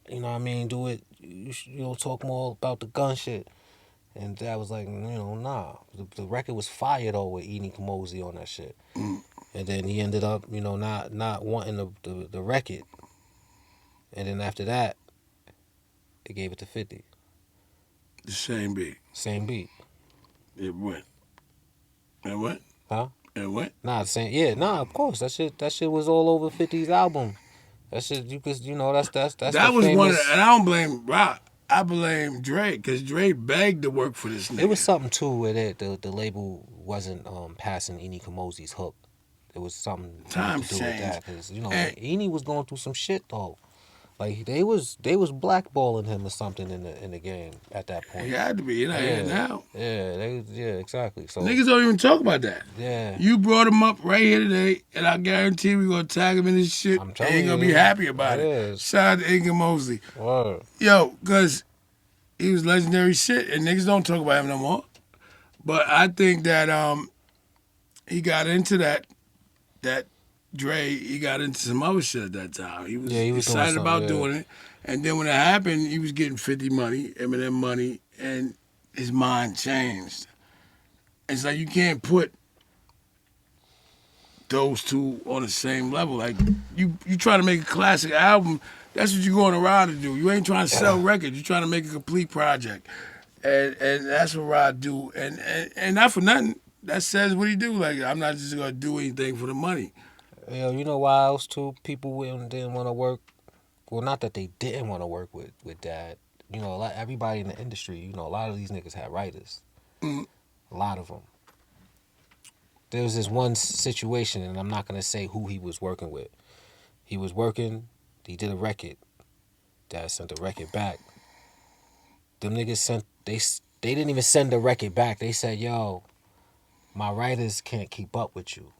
you know what I mean? Do it. You don't talk more about the gun shit. And Dad was like, nah. The record was fire, though, with Edie Kamosi on that shit. Mm. And then he ended up, not wanting the record. And then after that, they gave it to 50. The same beat. It went. Huh? It went? Nah, the same. Yeah, nah, of course. That shit was all over 50's album. That shit, you could, that's that was famous. One of the, and I don't blame Rock. I blame Dre, because Dre begged to work for this nigga. It was something, too, where the label wasn't passing Edie Kamosi's hook. it was something Times to do with changed. that because you know And Eni was going through some shit though. Like they was blackballing him or something in the game at that he point. had to be. You're not here Yeah, now. yeah, exactly. So Niggas don't even talk about that. yeah, You brought him up right here today, and I guarantee we're going to tag him in this shit, I'm and telling he's you, going to be happy about it. yeah, Shout out to Inga Mosley. word. Yo, because he was legendary shit, and niggas don't talk about him no more. But I think that he got into that Dre, he got into some other shit at that time. He was Yeah, he was doing excited something. about Yeah. doing it. And then when it happened, he was getting 50 money, Eminem money, and his mind changed. It's like you can't put those two on the same level. Like you try to make a classic album, that's what you're going around to do. You ain't trying to sell records, you're trying to make a complete project. And that's what Rod do. And not for nothing. That says what he do. Like I'm not just gonna do anything for the money. Yo, you know why else too? People didn't want to work. Well, not that they didn't want to work with Dad. You know, everybody in the industry. You know, a lot of these niggas had writers. Mm. A lot of them. There was this one situation, and I'm not gonna say who he was working with. He was working. He did a record. Dad sent the record back. Them niggas they didn't even send the record back. They said, "Yo, my writers can't keep up with you."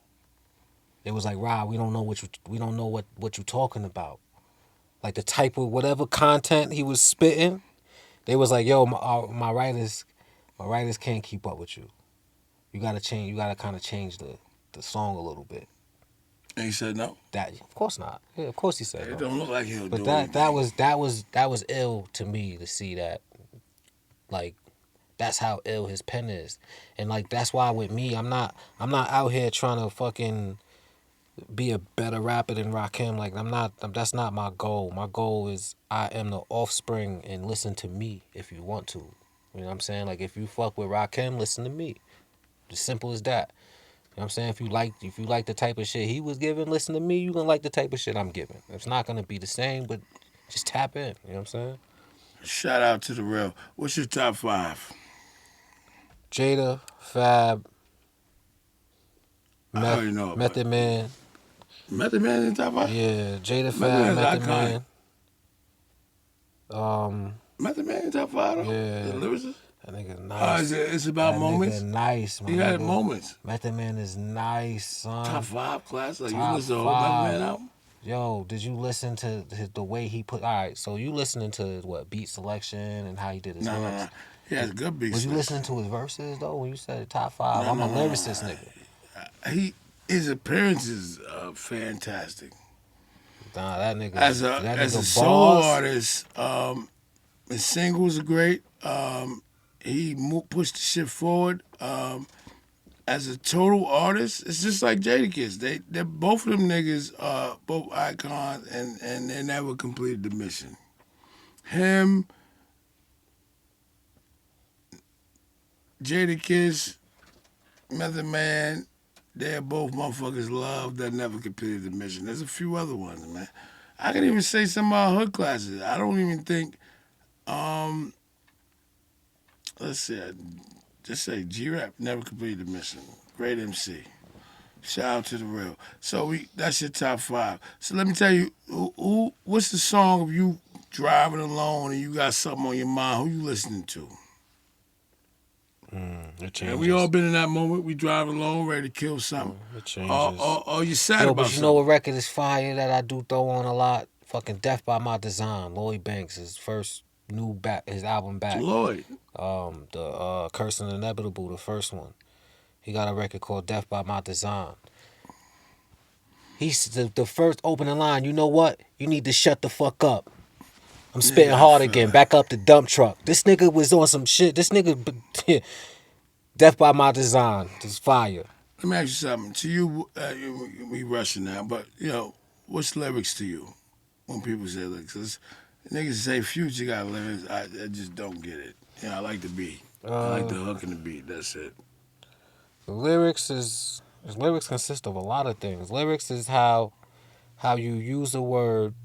It was like, "Rob, we don't know what you talking about." Like the type of whatever content he was spitting, they was like, "Yo, my writers can't keep up with you. You gotta change. You gotta kind of change the song a little bit." And he said no. That of course not. Yeah, of course he said It no. don't look like he'll But do that anything. that was ill to me to see that. Like that's how ill his pen is, and like that's why with me, I'm not out here trying to fucking be a better rapper than Rakim. Like I'm not. That's not my goal. My goal is I am the offspring, and listen to me if you want to. You know what I'm saying? Like if you fuck with Rakim, listen to me. As simple as that. You know what I'm saying? If you like the type of shit he was giving, listen to me. You gonna like the type of shit I'm giving. It's not gonna be the same, but just tap in. You know what I'm saying? Shout out to the real. What's your top 5? Jada, Fab, I already know about Method Man. Method Man in the top 5? Yeah, Jada, Method Fab, Man's Method iconic. Man. Method Man in the top 5 though? Yeah. The lyricist? That nigga nice. It's about That moments? nigga nice, man. He had moments. Method Man is nice, son. Top 5 class? Like you Top listen to the whole Method 5. Man album? Yo, did you listen to the way he put? All right, so you listening to what beat selection and how he did his lyrics? No. He has good beats. Was you listening to his verses though? When you said top 5, I'm a lyricist, nigga. His appearances are fantastic. Nah, that nigga. As a solo artist, his singles are great. He pushed the shit forward. As a total artist, it's just like Jadakiss. They're both of them niggas are both icons, and they never completed the mission. Him, Jadakiss, Method Man, they're both motherfuckers love that never completed the mission. There's a few other ones, man. I can even say some of our hood classes. I don't even think. Let's see. Just say G-Rap never completed the mission. Great MC. Shout out to the real. So that's your top 5. So let me tell you, what's the song of you driving alone and you got something on your mind? Who you listening to? It changes. And we all been in that moment. We drive alone, ready to kill something. It changes. Or you sad Yo, about but you something. know what record is fire that I do throw on a lot? Fucking Death by My Design. Lloyd Banks, his first his album back. Lloyd. The Curse and Inevitable, the first one. He got a record called Death by My Design. He's the first opening line. You know what? You need to shut the fuck up. I'm spitting hard again. Back up the dump truck. This nigga was on some shit. This nigga, Death by My Design, is fire. Let me ask you something. To you, we rushing now, but what's lyrics to you? When people say lyrics, 'cause niggas say Future got lyrics. I just don't get it. I like the beat. I like the hook and the beat. That's it. The lyrics consist of a lot of things. Lyrics is how you use a word,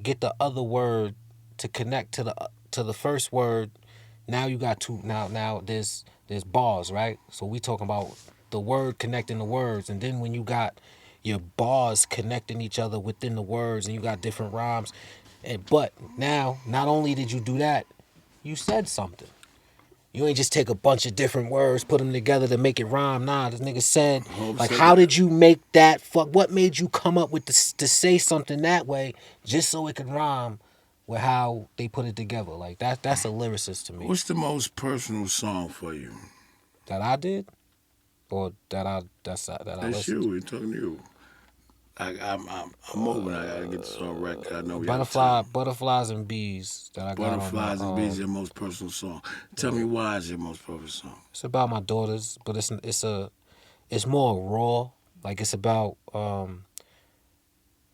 get the other word to connect to the first word. Now you got two. Now there's bars, right? So we talking about the word connecting the words, and then when you got your bars connecting each other within the words, and you got different rhymes, but now not only did you do that, you said something. You ain't just take a bunch of different words, put them together to make it rhyme. Nah, this nigga said, like, how did you make that? What made you come up with this, to say something that way, just so it could rhyme with how they put it together? Like that's a lyricist to me. What's the most personal song for you? That I did, or that I That's you. We're talking to you. I'm moving. I gotta get this on record. I know we have time. Butterflies and Bees that I got on my. Butterflies and Bees is your most personal song. Tell me why it's your most personal song. It's about my daughters, but it's more raw. Like it's about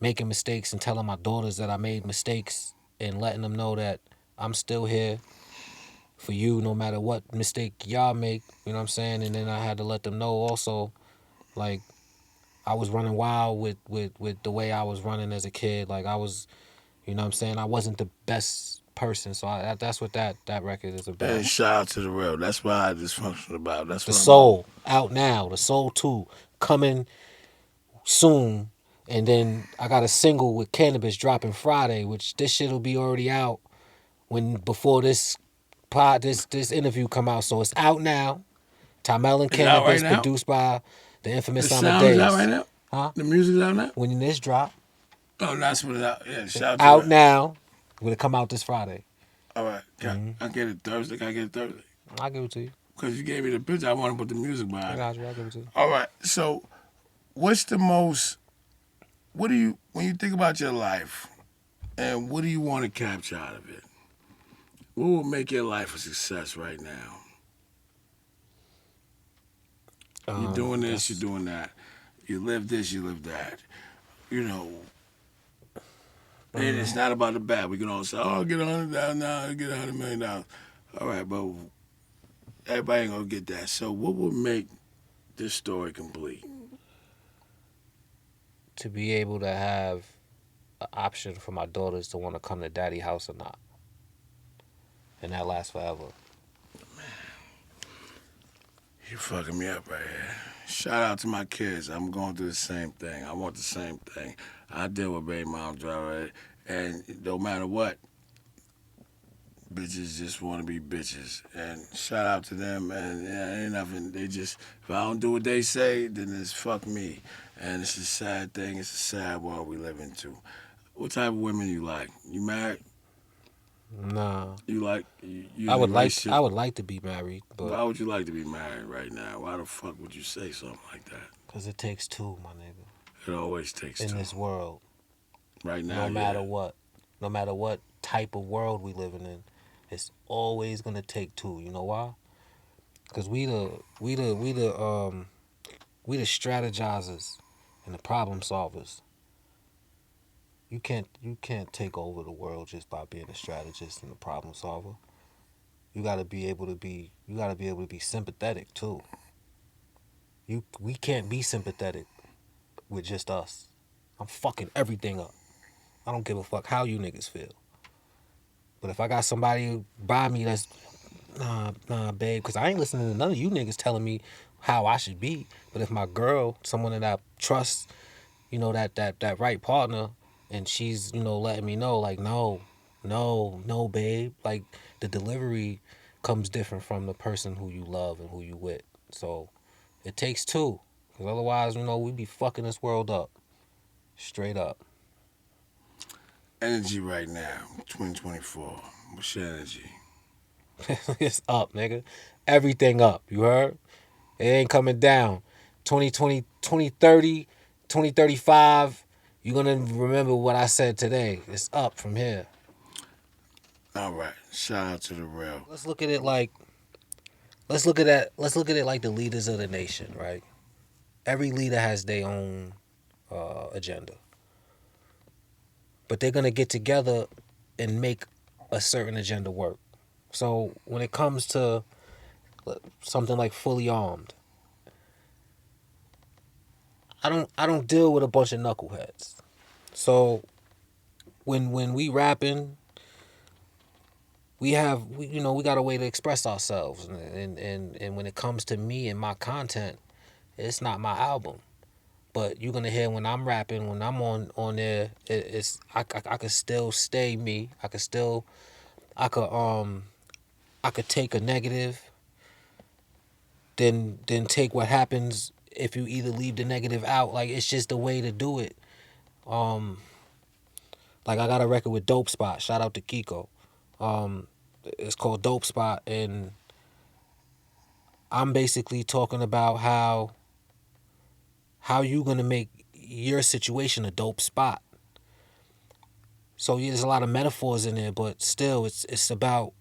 making mistakes and telling my daughters that I made mistakes and letting them know that I'm still here for you no matter what mistake y'all make. You know what I'm saying? And then I had to let them know also, like, I was running wild with the way I was running as a kid. Like I was, you know what I'm saying? I wasn't the best person. So that's what that record is about. And shout out to the real. That's why I dysfunctional about. That's The what Soul out now. The Soul 2 coming soon. And then I got a single with Cannabis dropping Friday, which this shit'll be already out before this interview come out. So it's out now. Tahmell and Cannabis, right produced by the infamous the Amadeus. sound is out right now? Huh? The music's out now? When this drop. Oh, that's what it's out. Yeah, shout out to now. Will it come out this Friday? All right. I get it Thursday. Can I get it Thursday? I'll give it to you. Because you gave me the picture. I want to put the music behind it. I'll give it to you. All right. So, what's the most, what do you, when you think about your life, and what do you want to capture out of it? What will make your life a success right now? You're doing this, you're doing that. You live this, you live that. You know, and it's not about the bad. We can all say, oh, get $100,000 now, get $100 million. All right, but everybody ain't going to get that. So what would make this story complete? To be able to have an option for my daughters to want to come to daddy house or not. And that lasts forever. You fucking me up right here. Shout out to my kids. I'm going through the same thing. I want the same thing. I deal with baby moms already. And no matter what, bitches just want to be bitches. And shout out to them. And ain't nothing. They just, if I don't do what they say, then it's fuck me. And it's a sad thing. It's a sad world we live into. What type of women you like? You married? Nah. You like? I would like to be married, but why would you like to be married right now? Why the fuck would you say something like that? Because it takes two, my nigga. It always takes two. In this world. Right now, no matter what type of world we living in, it's always gonna take two. You know why? Because we the strategizers and the problem solvers. You can't take over the world just by being a strategist and a problem solver. You gotta be able to be sympathetic too. We can't be sympathetic with just us. I'm fucking everything up. I don't give a fuck how you niggas feel. But if I got somebody by me that's nah, babe, because I ain't listening to none of you niggas telling me how I should be. But if my girl, someone that I trust, you know, that right partner, and she's, you know, letting me know, like, no, babe. Like, the delivery comes different from the person who you love and who you with. So, it takes two. Because otherwise, you know, we be fucking this world up. Straight up. Energy right now, 2024. What's your energy? It's up, nigga. Everything up, you heard? It ain't coming down. 2020, 2030, 2035, you're going to remember what I said today. It's up from here. All right. Shout out to the real. Let's look at it like the leaders of the nation, right? Every leader has their own agenda. But they're going to get together and make a certain agenda work. So when it comes to something like Fully Armed, I don't deal with a bunch of knuckleheads. So when we rapping, we got a way to express ourselves, and when it comes to me and my content, it's not my album. But you're gonna hear when I'm rapping, when I'm on there, it's I could still stay me. I could I could take a negative, then take what happens if you either leave the negative out. Like it's just the way to do it. Um, like I got a record with Dope Spot. Shout out to Kiko. It's called Dope Spot, and I'm basically talking about how you gonna make your situation a dope spot. So yeah, there's a lot of metaphors in there, but still, it's about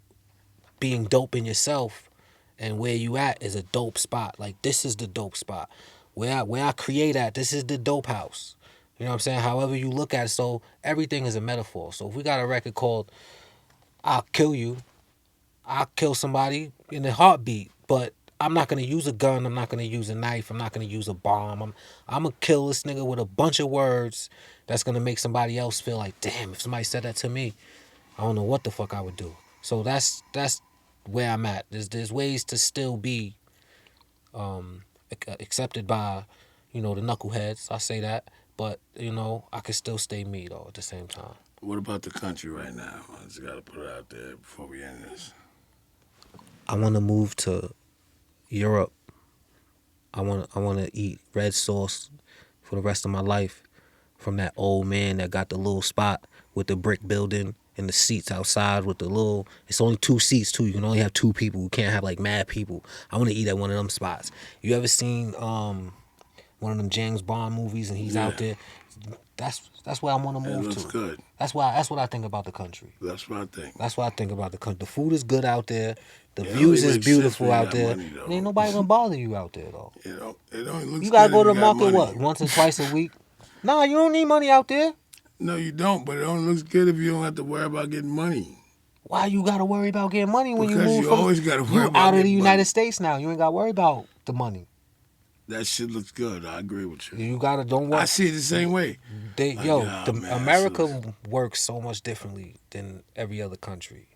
being dope in yourself, and where you at is a dope spot. Like this is the dope spot. Where I create at, this is the dope house. You know what I'm saying? However you look at it, so everything is a metaphor. So if we got a record called "I'll Kill You," I'll kill somebody in a heartbeat, but I'm not gonna use a gun. I'm not gonna use a knife. I'm not gonna use a bomb. I'm gonna kill this nigga with a bunch of words that's gonna make somebody else feel like, damn, if somebody said that to me, I don't know what the fuck I would do. So that's where I'm at. There's ways to still be accepted by, the knuckleheads. I say that, but I can still stay me though at the same time. What about the country right now? I just gotta put it out there before we end this. I want to move to Europe. I want to eat red sauce for the rest of my life from that old man that got the little spot with the brick building and the seats outside with the little. It's only 2 seats too. You can only have 2 people. You can't have like mad people. I want to eat at one of them spots. You ever seen one of them James Bond movies and he's out there? That's where I want to move to. It looks good. That's what I think about the country. That's what I think. That's what I think about the country. The food is good out there. The views is beautiful out there. Money, ain't nobody gonna bother you out there though. It only looks. You gotta good go if to the market money. what, once or twice a week? Nah, you don't need money out there. No, you don't. But it only looks good if you don't have to worry about getting money. Why you gotta worry about getting money when because you move you always gotta worry about out of the United money. States now? You ain't gotta worry about the money. That shit looks good. I agree with you. You gotta don't worry. I see it the same way. America works so much differently than every other country.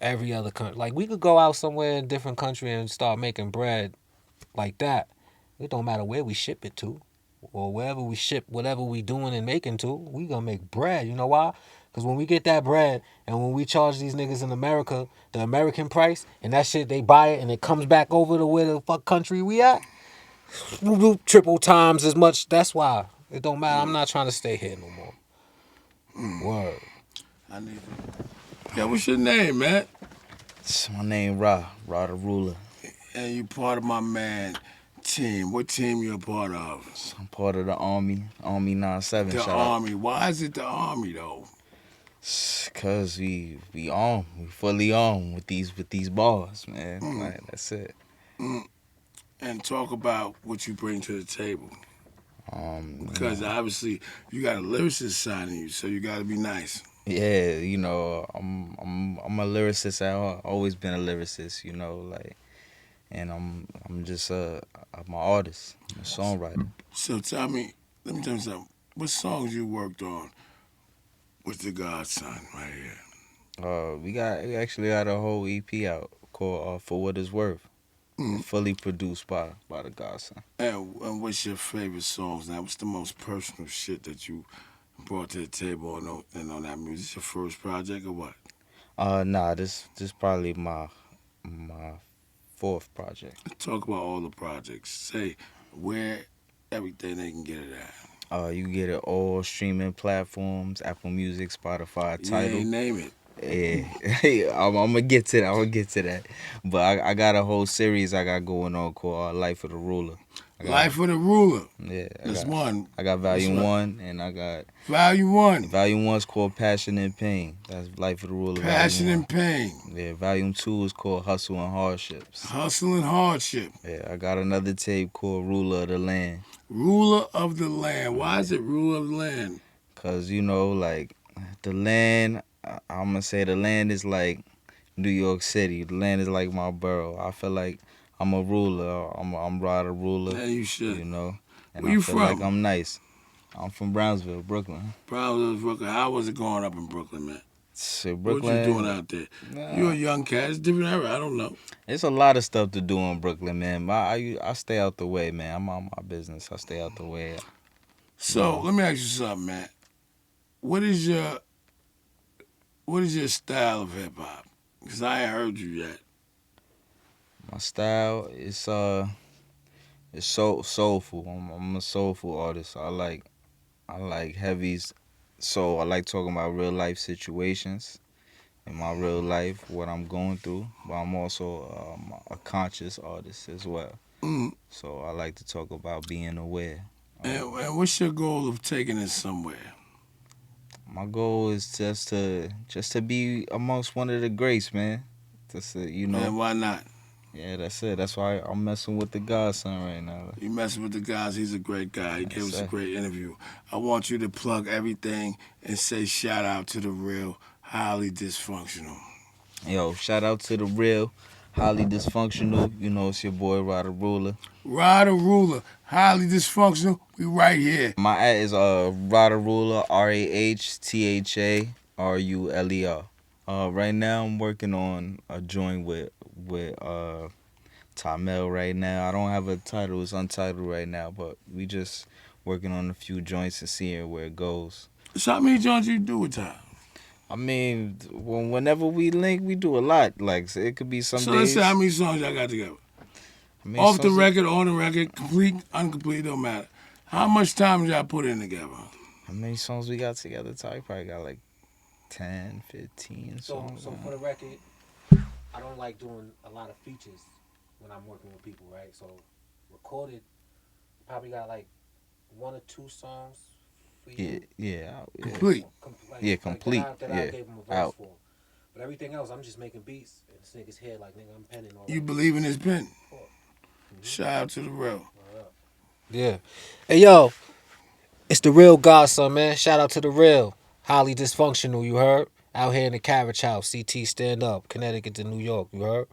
Every other country, like we could go out somewhere in a different country and start making bread like that. It don't matter where we ship it to, or wherever we ship whatever we doing and making to. We gonna make bread. You know why? Because when we get that bread and when we charge these niggas in America the American price and that shit, they buy it and it comes back over to where the fuck country we at, triple times as much. That's why it don't matter. I'm not trying to stay here no more. Word. I need. Yeah, what's your name, man? My name Ra the Ruler. And you part of my man team. What team you a part of? I'm part of the Army 97. The Army. Why is it the Army though? Cause we armed, we fully armed with these bars, man. Like, that's it. And talk about what you bring to the table. Because obviously you got a lyricist signing you, so you got to be nice. Yeah, I'm a lyricist. I've always been a lyricist, like, and I'm just I'm an artist, I'm a songwriter. So let me tell you something. What songs you worked on with the Godson right here? We actually got a whole EP out called For What It's Worth, fully produced by the Godson. And what's your favorite songs now? What's the most personal shit that you brought to the table on that music? Is this your first project or what? Nah, this probably my 4th project. Talk about all the projects. Say where everything they can get it at. You get it all streaming platforms: Apple Music, Spotify, Tidal. Yeah, name it. Yeah, I'm gonna get to that. But I got a whole series I got going on called Life of the Ruler. Life of the Ruler. Yeah, that's one. I got Volume 1 and I got Volume 1. Volume 1's called Passion and Pain. That's Life of the Ruler. Passion and Pain. Yeah, Volume 2 is called Hustle and Hardships. Hustle and Hardship. Yeah, I got another tape called Ruler of the Land. Ruler of the Land. Why is it Ruler of the Land? Cause like the land, I'm gonna say the land is like New York City. The land is like my borough. I feel like I'm a ruler. I'm Rod a ruler. Yeah, you should. And Where I you feel from? like I'm nice. I'm from Brownsville, Brooklyn. Brownsville, Brooklyn. How was it growing up in Brooklyn, man? Shit, What you doing Brooklyn. out there? Nah, You're a young cat. It's a different era. I don't know. it's a lot of stuff to do in Brooklyn, man. I stay out the way, man. I'm on my business. I stay out the way. You So know, let me ask you something, man. What is your style of hip hop? Because I ain't heard you yet. my style is it's so soulful. I'm a soulful artist. I like heavies. So I like talking about real life situations in my real life, what I'm going through. But I'm also a conscious artist as well. Mm. So I like to talk about being aware. And what's your goal of taking it somewhere? My goal is just to be amongst one of the greats, man. That's it, And why not? Yeah, that's it. That's why I'm messing with the godson right now. You messing with the guys. He's a great guy. He gave Yes, us a sir. great interview. I want you to plug everything and say shout out to the real, highly dysfunctional. Yo, shout out to the real, highly dysfunctional. It's your boy Ryder Ruler. Ryder Ruler, highly dysfunctional. We right here. My at is Ryder Ruler, RAHTHARULER. Right now I'm working on a joint with Tahmell right now. I don't have a title. It's untitled right now, but we just working on a few joints and seeing where it goes. So how many joints you do with time? I mean, whenever we link, we do a lot. Like, so it could be some So let's say how days. many songs y'all got together? I mean, Off the songs, record, on the record, complete, incomplete, don't matter. How much time y'all put in together? how many songs we got together? Ty probably got like 10, 15 songs. So for the record, I don't like doing a lot of features when I'm working with people, right? So recorded, probably got like 1 or 2 songs for you. Yeah. Complete. Yeah, complete. That Yeah, I gave him a verse out. for. But everything else, I'm just making beats. And this nigga's here like, nigga, I'm penning all You that. believe in his pen? Shout out to the real. Yeah. Hey, yo, it's the real godson, man. Shout out to the real. Highly dysfunctional, you heard? Out here in the carriage house, CT stand up, Connecticut to New York, you heard?